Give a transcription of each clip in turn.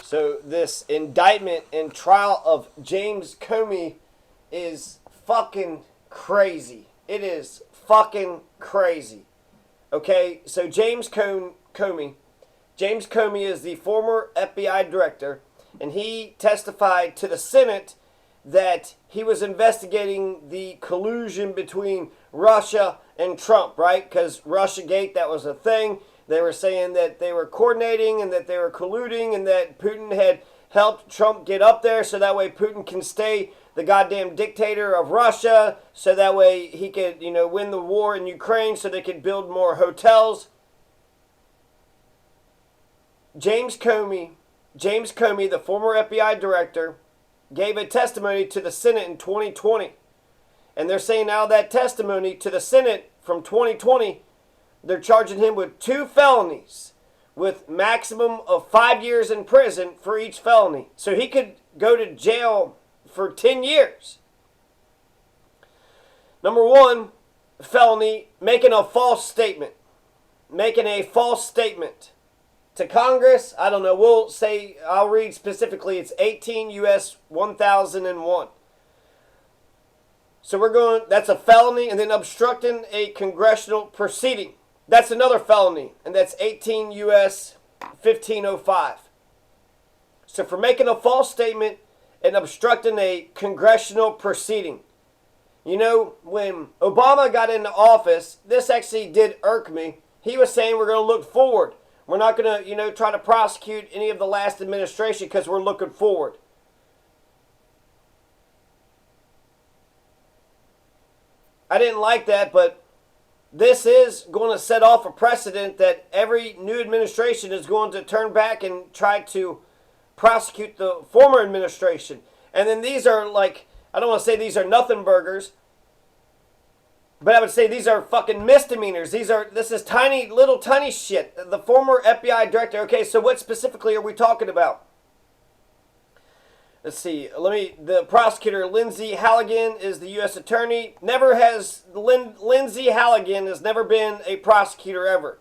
So this indictment and trial of James Comey is fucking crazy. It is fucking crazy. Okay, so James Comey is the former FBI director, and he testified to the Senate that he was investigating the collusion between Russia and Trump, right? Because Russiagate, that was a thing. They were saying that they were coordinating and that they were colluding and that Putin had helped Trump get up there so that way Putin can stay the goddamn dictator of Russia, so that way he could, win the war in Ukraine so they could build more hotels. James Comey, the former FBI director, gave a testimony to the Senate in 2020. And they're saying now that testimony to the Senate from 2020, they're charging him with 2 felonies with maximum of 5 years in prison for each felony. So he could go to jail for 10 years. Number 1 felony, making a false statement. Making a false statement to Congress. I don't know, we'll say, I'll read specifically, it's 18 U.S. 1001. So that's a felony, and then obstructing a congressional proceeding. That's another felony, and that's 18 U.S. 1505. So for making a false statement and obstructing a congressional proceeding. When Obama got into office, this actually did irk me. He was saying we're going to look forward. We're not going to, try to prosecute any of the last administration because we're looking forward. I didn't like that, but this is going to set off a precedent that every new administration is going to turn back and try to prosecute the former administration. And then these are I don't want to say these are nothing burgers, but I would say these are fucking misdemeanors. This is little tiny shit. The former FBI director. Okay, so what specifically are we talking about? Let's see. The prosecutor, Lindsay Halligan, is the U.S. attorney. Lindsay Halligan has never been a prosecutor ever.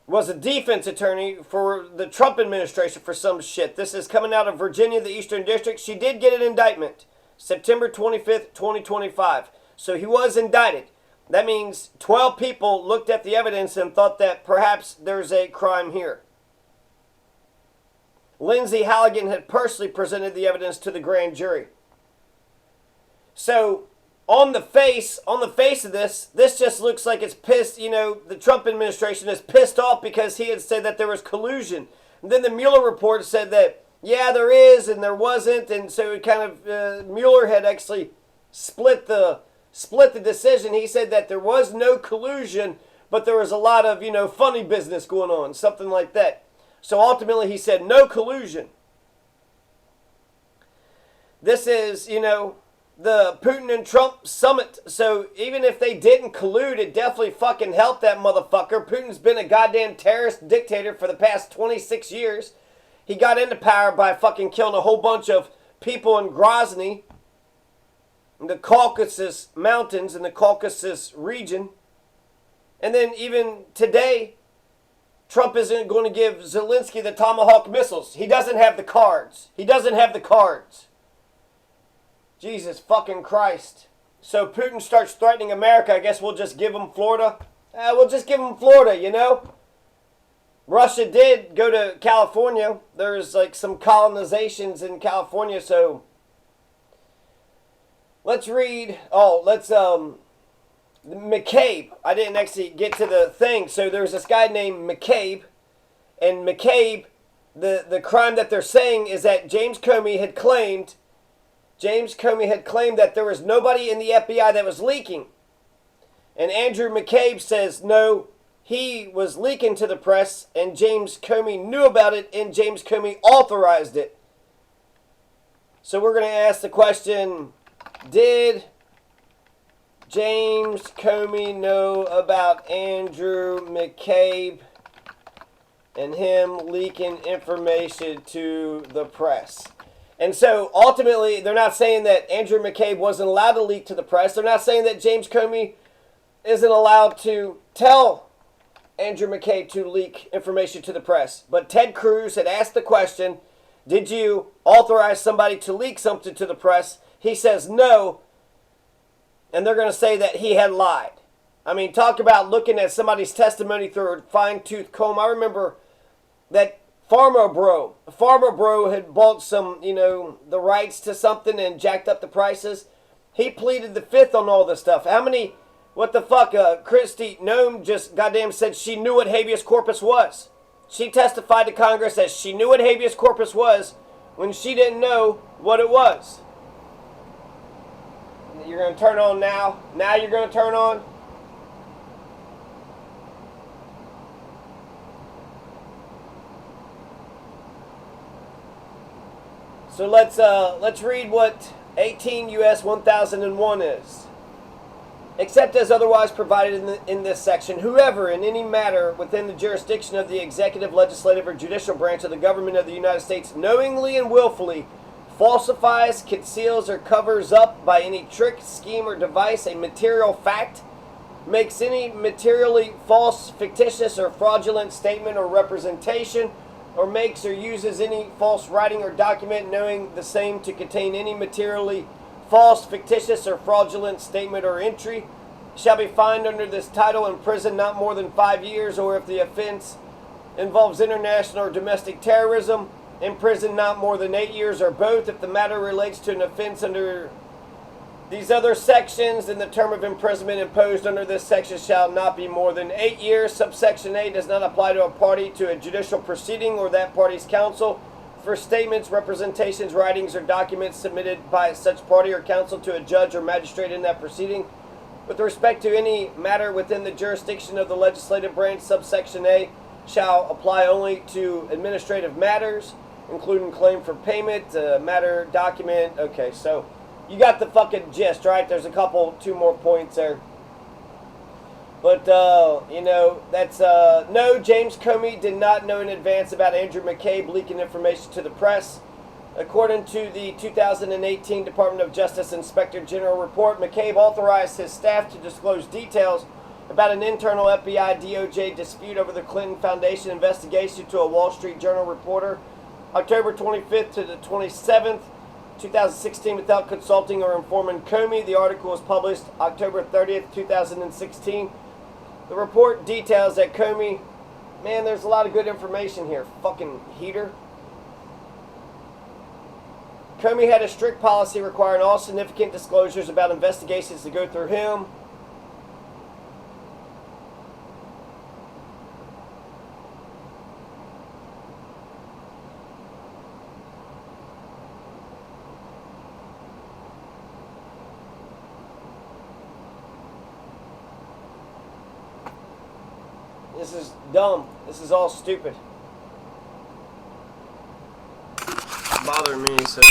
Was a defense attorney for the Trump administration for some shit. This is coming out of Virginia, the Eastern District. She did get an indictment, September 25th, 2025. So he was indicted. That means 12 people looked at the evidence and thought that perhaps there's a crime here. Lindsay Halligan had personally presented the evidence to the grand jury. So on the face of this just looks like it's pissed. The Trump administration is pissed off because he had said that there was collusion. And then the Mueller report said that, yeah, there is and there wasn't. And so it kind of, Mueller had actually split the decision. He said that there was no collusion, but there was a lot of, funny business going on, something like that. So ultimately he said no collusion. This is, the Putin and Trump summit. So even if they didn't collude, it definitely fucking helped that motherfucker. Putin's been a goddamn terrorist dictator for the past 26 years. He got into power by fucking killing a whole bunch of people in Grozny, in the Caucasus Mountains, in the Caucasus region. And then even today, Trump isn't going to give Zelensky the Tomahawk missiles. He doesn't have the cards. Jesus fucking Christ. So Putin starts threatening America. I guess we'll just give him Florida. We'll just give him Florida, Russia did go to California. There's some colonizations in California. So let's read. McCabe. I didn't actually get to the thing. So there's this guy named McCabe. And McCabe, the crime that they're saying is that James Comey had claimed that there was nobody in the FBI that was leaking. And Andrew McCabe says, no, he was leaking to the press, and James Comey knew about it, and James Comey authorized it. So we're going to ask the question, did James Comey know about Andrew McCabe and him leaking information to the press? And so, ultimately, they're not saying that Andrew McCabe wasn't allowed to leak to the press. They're not saying that James Comey isn't allowed to tell Andrew McCabe to leak information to the press. But Ted Cruz had asked the question, did you authorize somebody to leak something to the press? He says no, and they're going to say that he had lied. I mean, talk about looking at somebody's testimony through a fine-tooth comb. I remember that Farmer Bro had bought some, the rights to something and jacked up the prices. He pleaded the fifth on all this stuff. What the fuck? Kristi Noem just goddamn said she knew what habeas corpus was. She testified to Congress that she knew what habeas corpus was when she didn't know what it was. You're going to turn on now? Now you're going to turn on? So let's read what 18 U.S. 1001 is. Except as otherwise provided in this section, whoever in any matter within the jurisdiction of the executive, legislative, or judicial branch of the government of the United States knowingly and willfully falsifies, conceals, or covers up by any trick, scheme, or device a material fact, makes any materially false, fictitious, or fraudulent statement or representation, or makes or uses any false writing or document knowing the same to contain any materially false, fictitious, or fraudulent statement or entry, shall be fined under this title in prison not more than 5 years, or if the offense involves international or domestic terrorism, in prison not more than 8 years, or both. If the matter relates to an offense under these other sections, then the term of imprisonment imposed under this section shall not be more than 8 years. Subsection A does not apply to a party to a judicial proceeding or that party's counsel for statements, representations, writings, or documents submitted by such party or counsel to a judge or magistrate in that proceeding. With respect to any matter within the jurisdiction of the legislative branch, subsection A shall apply only to administrative matters, including claim for payment, matter, document. Okay, so you got the fucking gist, right? There's two more points there. But, that's, no, James Comey did not know in advance about Andrew McCabe leaking information to the press. According to the 2018 Department of Justice Inspector General report, McCabe authorized his staff to disclose details about an internal FBI DOJ dispute over the Clinton Foundation investigation to a Wall Street Journal reporter, October 25th to the 27th, 2016, without consulting or informing Comey. The article was published October 30th, 2016. The report details that Comey, man, there's a lot of good information here. Fucking heater. Comey had a strict policy requiring all significant disclosures about investigations to go through him. This is dumb. This is all stupid. Bothering me, so